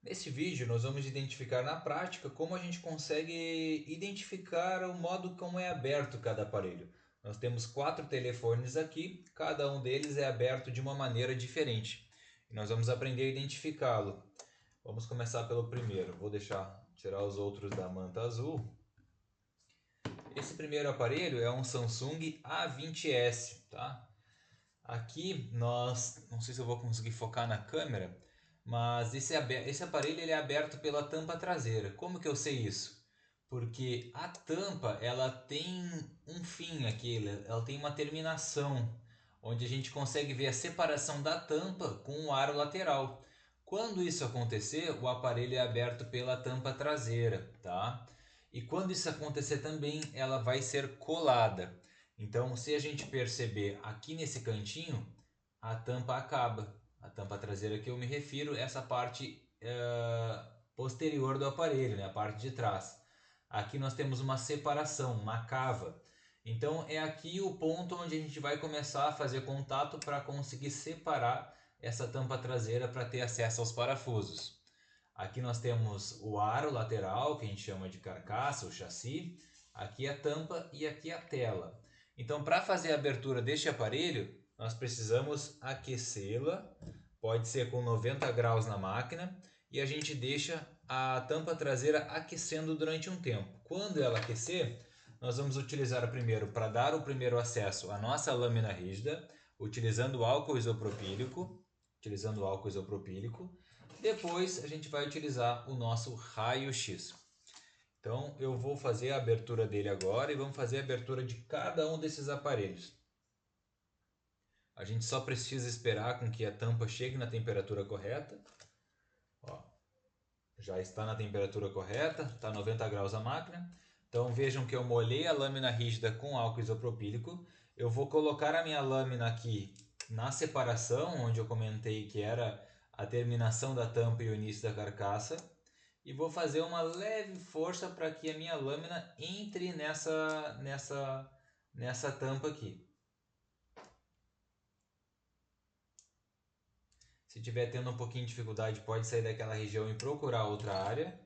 Nesse vídeo nós vamos identificar na prática como a gente consegue identificar o modo como é aberto cada aparelho. Nós temos 4 telefones aqui, cada um deles é aberto de uma maneira diferente. E nós vamos aprender a identificá-lo. Vamos começar pelo primeiro. Vou tirar os outros da manta azul. Esse primeiro aparelho é um Samsung A20S, tá? Aqui nós, não sei se eu vou conseguir focar na câmera, mas esse aparelho ele é aberto pela tampa traseira. Como que eu sei isso? Porque a tampa ela tem um fim aqui, ela tem uma terminação, onde a gente consegue ver a separação da tampa com o aro lateral. Quando isso acontecer, o aparelho é aberto pela tampa traseira, tá? E quando isso acontecer também, ela vai ser colada. Então, se a gente perceber aqui nesse cantinho, a tampa acaba. A tampa traseira que eu me refiro, essa parte posterior do aparelho, né? A parte de trás. Aqui nós temos uma separação, uma cava. Então é aqui o ponto onde a gente vai começar a fazer contato para conseguir separar essa tampa traseira para ter acesso aos parafusos. Aqui nós temos o aro lateral, que a gente chama de carcaça, o chassi. Aqui a tampa e aqui a tela. Então, para fazer a abertura deste aparelho, nós precisamos aquecê-la, pode ser com 90 graus na máquina, e a gente deixa a tampa traseira aquecendo durante um tempo. Quando ela aquecer, nós vamos utilizar primeiro para dar o primeiro acesso à nossa lâmina rígida, utilizando álcool isopropílico, Depois a gente vai utilizar o nosso raio-x. Então eu vou fazer a abertura dele agora e vamos fazer a abertura de cada um desses aparelhos. A gente só precisa esperar com que a tampa chegue na temperatura correta. Ó, já está na temperatura correta, está 90 graus a máquina. Então vejam que eu molhei a lâmina rígida com álcool isopropílico. Eu vou colocar a minha lâmina aqui na separação, onde eu comentei que era a terminação da tampa e o início da carcaça. E vou fazer uma leve força para que a minha lâmina entre nessa tampa aqui. Se tiver tendo um pouquinho de dificuldade, pode sair daquela região e procurar outra área.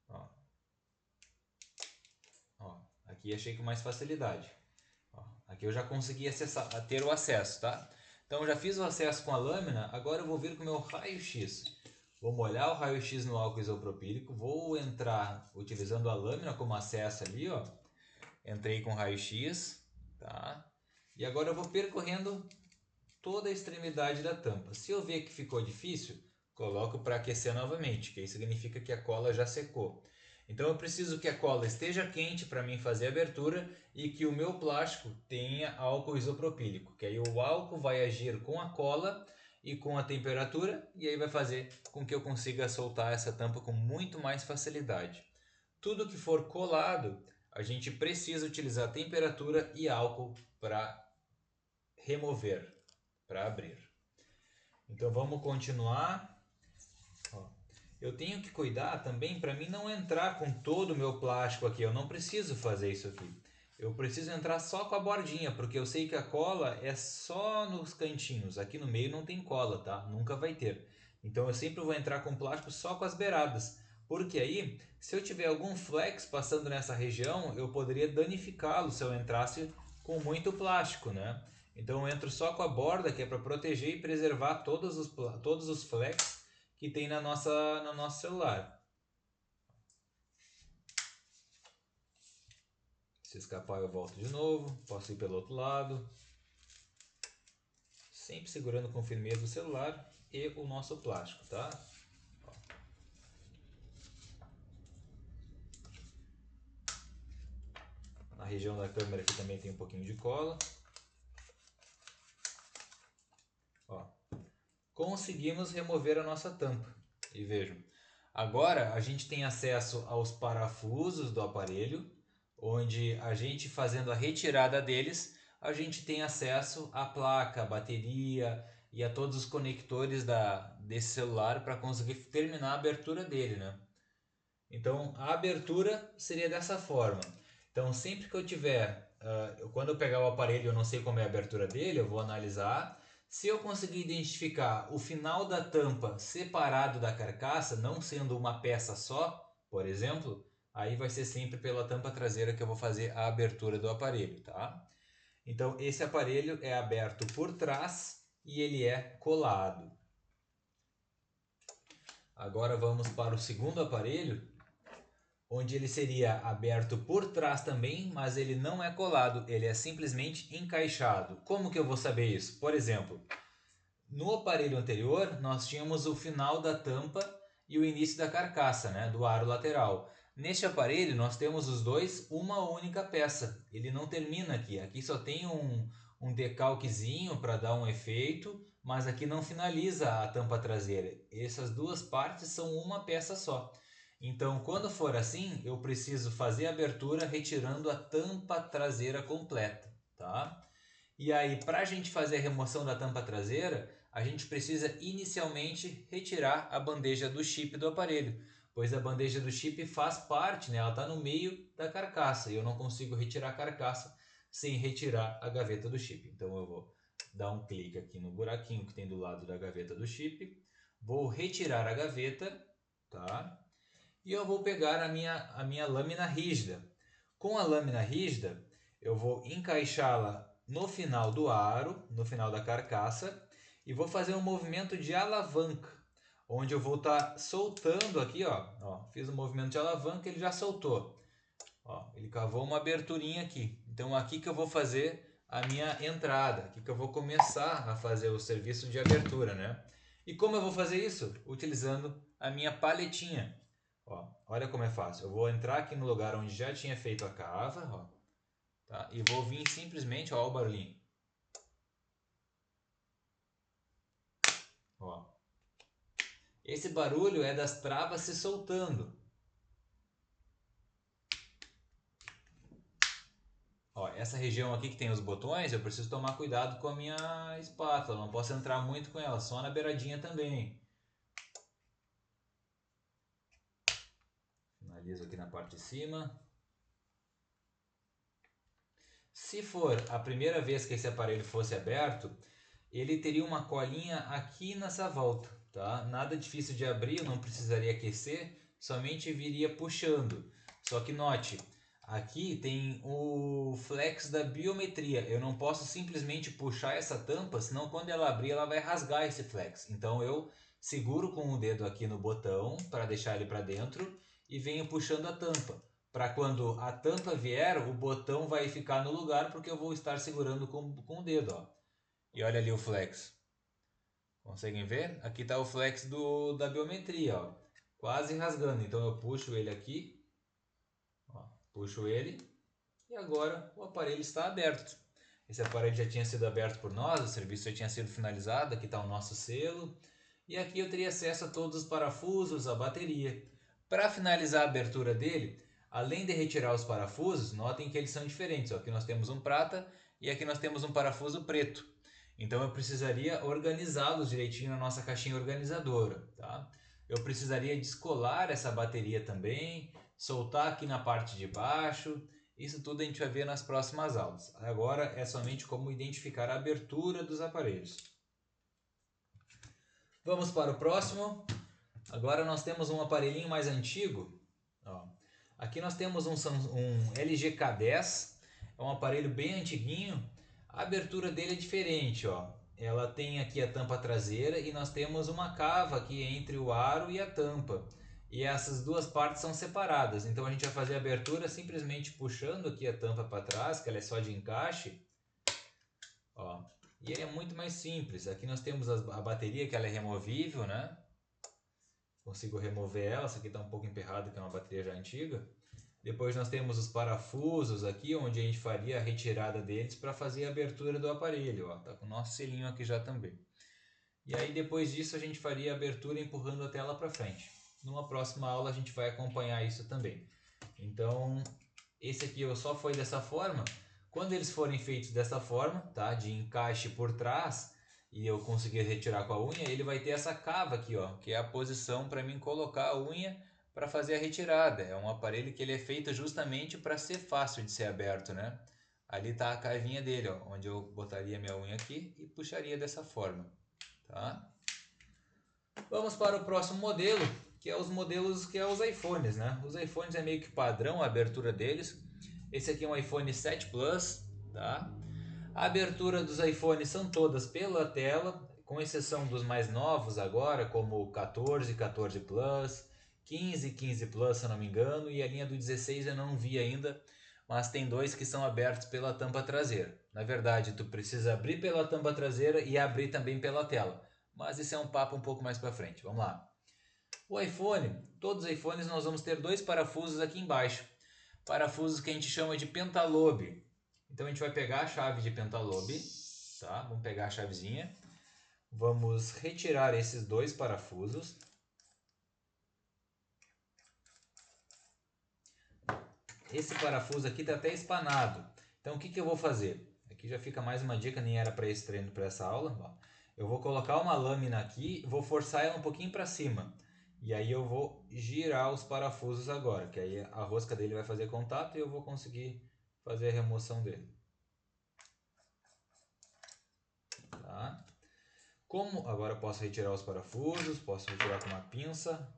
Ó, ó, aqui achei com mais facilidade. Ó, aqui eu já consegui ter o acesso, tá? Então já fiz o acesso com a lâmina, agora eu vou vir com o meu raio-x. Vou molhar o raio-x no álcool isopropílico, vou entrar utilizando a lâmina como acesso ali, ó. Entrei com raio-x, tá? E agora eu vou percorrendo toda a extremidade da tampa. Se eu ver que ficou difícil, coloco para aquecer novamente, que aí significa que a cola já secou. Então eu preciso que a cola esteja quente para mim fazer a abertura e que o meu plástico tenha álcool isopropílico, que aí o álcool vai agir com a cola e com a temperatura e aí vai fazer com que eu consiga soltar essa tampa com muito mais facilidade. Tudo que for colado, a gente precisa utilizar temperatura e álcool para remover, para abrir. Então vamos continuar. Ó, eu tenho que cuidar também para mim não entrar com todo o meu plástico aqui. Eu não preciso fazer isso aqui. Eu preciso entrar só com a bordinha, porque eu sei que a cola é só nos cantinhos. Aqui no meio não tem cola, tá? Nunca vai ter. Então eu sempre vou entrar com plástico só com as beiradas. Porque aí, se eu tiver algum flex passando nessa região, eu poderia danificá-lo se eu entrasse com muito plástico, né? Então eu entro só com a borda, que é para proteger e preservar todos os flex que tem no nosso celular. Se escapar eu volto de novo, posso ir pelo outro lado. Sempre segurando com firmeza o celular e o nosso plástico, tá? Na região da câmera aqui também tem um pouquinho de cola. Ó, conseguimos remover a nossa tampa. E vejam, agora a gente tem acesso aos parafusos do aparelho, onde a gente fazendo a retirada deles, a gente tem acesso à placa, à bateria e a todos os conectores desse celular para conseguir terminar a abertura dele, né? Então a abertura seria dessa forma. Então sempre que eu tiver, quando eu pegar o aparelho, eu não sei como é a abertura dele, eu vou analisar. Se eu conseguir identificar o final da tampa separado da carcaça, não sendo uma peça só, por exemplo, aí vai ser sempre pela tampa traseira que eu vou fazer a abertura do aparelho, tá? Então esse aparelho é aberto por trás e ele é colado. Agora vamos para o segundo aparelho, onde ele seria aberto por trás também, mas ele não é colado, ele é simplesmente encaixado. Como que eu vou saber isso? Por exemplo, no aparelho anterior nós tínhamos o final da tampa e o início da carcaça, né, do aro lateral. Neste aparelho nós temos os dois uma única peça, ele não termina aqui, aqui só tem um decalquezinho para dar um efeito, mas aqui não finaliza a tampa traseira. Essas duas partes são uma peça só. Então, quando for assim, eu preciso fazer a abertura retirando a tampa traseira completa, tá? E aí, para a gente fazer a remoção da tampa traseira, a gente precisa inicialmente retirar a bandeja do chip do aparelho, pois a bandeja do chip faz parte, né? Ela está no meio da carcaça e eu não consigo retirar a carcaça sem retirar a gaveta do chip. Então eu vou dar um clique aqui no buraquinho que tem do lado da gaveta do chip, vou retirar a gaveta, tá? E eu vou pegar a minha lâmina rígida. Com a lâmina rígida, eu vou encaixá-la no final do aro, no final da carcaça, e vou fazer um movimento de alavanca, onde eu vou estar soltando aqui, ó, fiz um movimento de alavanca, ele já soltou. Ó, ele cavou uma aberturinha aqui. Então aqui que eu vou fazer a minha entrada, aqui que eu vou começar a fazer o serviço de abertura, né? E como eu vou fazer isso? Utilizando a minha paletinha. Ó, olha como é fácil. Eu vou entrar aqui no lugar onde já tinha feito a cava, ó, tá? E vou vir simplesmente, ó, o barulhinho. Ó. Esse barulho é das travas se soltando. Ó, essa região aqui que tem os botões, eu preciso tomar cuidado com a minha espátula. Não posso entrar muito com ela, só na beiradinha também. Finalizo aqui na parte de cima. Se for a primeira vez que esse aparelho fosse aberto, ele teria uma colinha aqui nessa volta, tá? Nada difícil de abrir, não precisaria aquecer, somente viria puxando. Só que note, aqui tem o flex da biometria. Eu não posso simplesmente puxar essa tampa, senão quando ela abrir ela vai rasgar esse flex. Então eu seguro com o dedo aqui no botão para deixar ele para dentro e venho puxando a tampa. Para quando a tampa vier, o botão vai ficar no lugar porque eu vou estar segurando com o dedo, ó. E olha ali o flex. Conseguem ver? Aqui está o flex da biometria, ó. Quase rasgando. Então eu puxo ele aqui, ó, puxo ele e agora o aparelho está aberto. Esse aparelho já tinha sido aberto por nós, o serviço já tinha sido finalizado, aqui está o nosso selo. E aqui eu teria acesso a todos os parafusos, a bateria. Para finalizar a abertura dele, além de retirar os parafusos, notem que eles são diferentes. Ó. Aqui nós temos um prata e aqui nós temos um parafuso preto. Então eu precisaria organizá-los direitinho na nossa caixinha organizadora, tá? Eu precisaria descolar essa bateria também, soltar aqui na parte de baixo. Isso tudo a gente vai ver nas próximas aulas. Agora é somente como identificar a abertura dos aparelhos. Vamos para o próximo. Agora nós temos um aparelhinho mais antigo. Ó. Aqui nós temos um LG K10. É um aparelho bem antiguinho. A abertura dele é diferente, ó. Ela tem aqui a tampa traseira e nós temos uma cava aqui entre o aro e a tampa. E essas duas partes são separadas. Então a gente vai fazer a abertura simplesmente puxando aqui a tampa para trás, que ela é só de encaixe. Ó. E ele é muito mais simples. Aqui nós temos a bateria, que ela é removível, né? Consigo remover ela. Essa aqui está um pouco emperrada, que é uma bateria já antiga. Depois nós temos os parafusos aqui, onde a gente faria a retirada deles para fazer a abertura do aparelho. Ó, tá com o nosso selinho aqui já também. E aí depois disso a gente faria a abertura empurrando a tela para frente. Numa próxima aula a gente vai acompanhar isso também. Então esse aqui só foi dessa forma. Quando eles forem feitos dessa forma, tá, de encaixe por trás, e eu conseguir retirar com a unha, ele vai ter essa cava aqui, ó, que é a posição para mim colocar a unha para fazer a retirada. É um aparelho que ele é feito justamente para ser fácil de ser aberto, né? Ali está a caivinha dele, ó, onde eu botaria minha unha aqui e puxaria dessa forma, tá? Vamos para o próximo modelo, que é os modelos que é os iPhones, né? Os iPhones é meio que padrão a abertura deles. Esse aqui é um iPhone 7 Plus, tá? A abertura dos iPhones são todas pela tela, com exceção dos mais novos agora, como o 14, 14 Plus, 15, 15 Plus, se eu não me engano, e a linha do 16 eu não vi ainda, mas tem dois que são abertos pela tampa traseira. Na verdade, tu precisa abrir pela tampa traseira e abrir também pela tela, mas isso é um papo um pouco mais para frente. Vamos lá. O iPhone, todos os iPhones nós vamos ter dois parafusos aqui embaixo, parafusos que a gente chama de pentalobe. Então a gente vai pegar a chave de pentalobe, tá? Vamos pegar a chavezinha, vamos retirar esses dois parafusos. Esse parafuso aqui está até espanado. Então o que eu vou fazer? Aqui já fica mais uma dica, nem era para esse treino, para essa aula. Eu vou colocar uma lâmina aqui, vou forçar ela um pouquinho para cima. E aí eu vou girar os parafusos agora, que aí a rosca dele vai fazer contato e eu vou conseguir fazer a remoção dele. Tá? Como agora eu posso retirar os parafusos, posso retirar com uma pinça.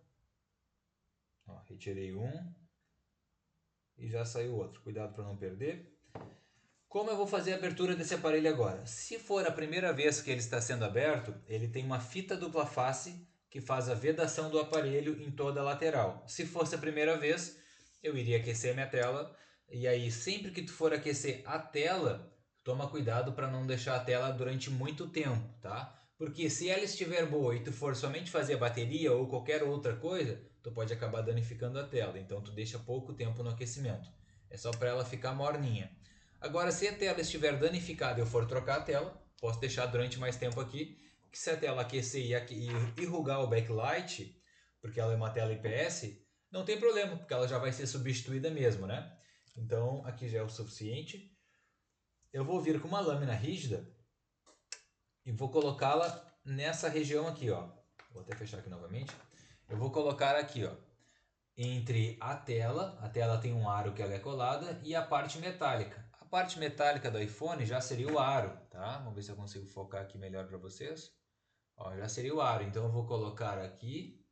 Ó, retirei um e já saiu outro. Cuidado para não perder. Como eu vou fazer a abertura desse aparelho agora? Se for a primeira vez que ele está sendo aberto, ele tem uma fita dupla face que faz a vedação do aparelho em toda a lateral. Se fosse a primeira vez, eu iria aquecer minha tela. E aí, sempre que tu for aquecer a tela, toma cuidado para não deixar a tela durante muito tempo, tá? Porque se ela estiver boa e tu for somente fazer a bateria ou qualquer outra coisa, tu pode acabar danificando a tela. Então tu deixa pouco tempo no aquecimento. É só para ela ficar morninha. Agora, se a tela estiver danificada e eu for trocar a tela, posso deixar durante mais tempo aqui, que se a tela aquecer e enrugar o backlight, porque ela é uma tela IPS, não tem problema, porque ela já vai ser substituída mesmo, né? Então, aqui já é o suficiente. Eu vou vir com uma lâmina rígida e vou colocá-la nessa região aqui, ó. Vou até fechar aqui novamente. Eu vou colocar aqui, ó, entre a tela tem um aro que ela é colada, e a parte metálica. A parte metálica do iPhone já seria o aro, tá? Vamos ver se eu consigo focar aqui melhor para vocês. Ó, já seria o aro, então eu vou colocar aqui,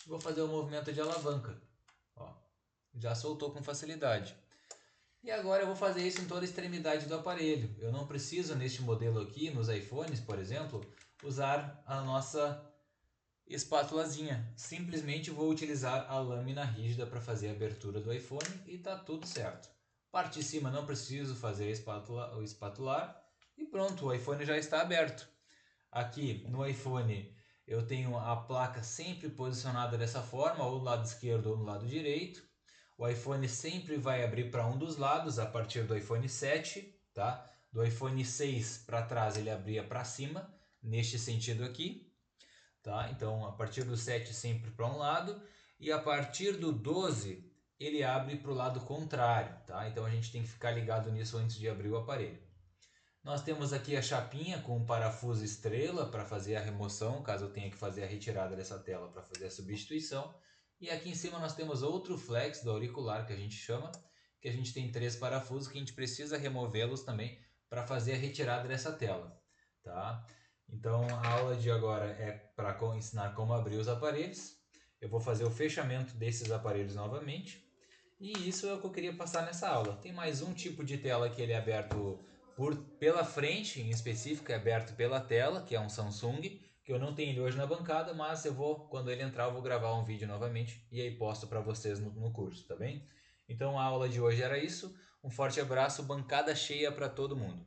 vou fazer o movimento de alavanca. Ó, já soltou com facilidade. E agora eu vou fazer isso em toda a extremidade do aparelho. Eu não preciso, neste modelo aqui, nos iPhones, por exemplo, usar a nossa espátulazinha. Simplesmente vou utilizar a lâmina rígida para fazer a abertura do iPhone e tá tudo certo. Parte de cima não preciso fazer o espatular e pronto, o iPhone já está aberto. Aqui no iPhone eu tenho a placa sempre posicionada dessa forma, ou do lado esquerdo ou do lado direito. O iPhone sempre vai abrir para um dos lados a partir do iPhone 7, tá? Do iPhone 6 para trás ele abria para cima, neste sentido aqui. Tá? Então, a partir do 7 sempre para um lado e a partir do 12 ele abre para o lado contrário. Tá? Então, a gente tem que ficar ligado nisso antes de abrir o aparelho. Nós temos aqui a chapinha com o parafuso estrela para fazer a remoção, caso eu tenha que fazer a retirada dessa tela para fazer a substituição. E aqui em cima nós temos outro flex do auricular que a gente chama, que a gente tem 3 parafusos que a gente precisa removê-los também para fazer a retirada dessa tela. Tá? Então a aula de agora é para ensinar como abrir os aparelhos. Eu vou fazer o fechamento desses aparelhos novamente. E isso é o que eu queria passar nessa aula. Tem mais um tipo de tela que ele é aberto pela frente, em específico, é aberto pela tela, que é um Samsung, que eu não tenho ele hoje na bancada, mas quando ele entrar, eu vou gravar um vídeo novamente e aí posto para vocês no curso, tá bem? Então a aula de hoje era isso. Um forte abraço, bancada cheia para todo mundo.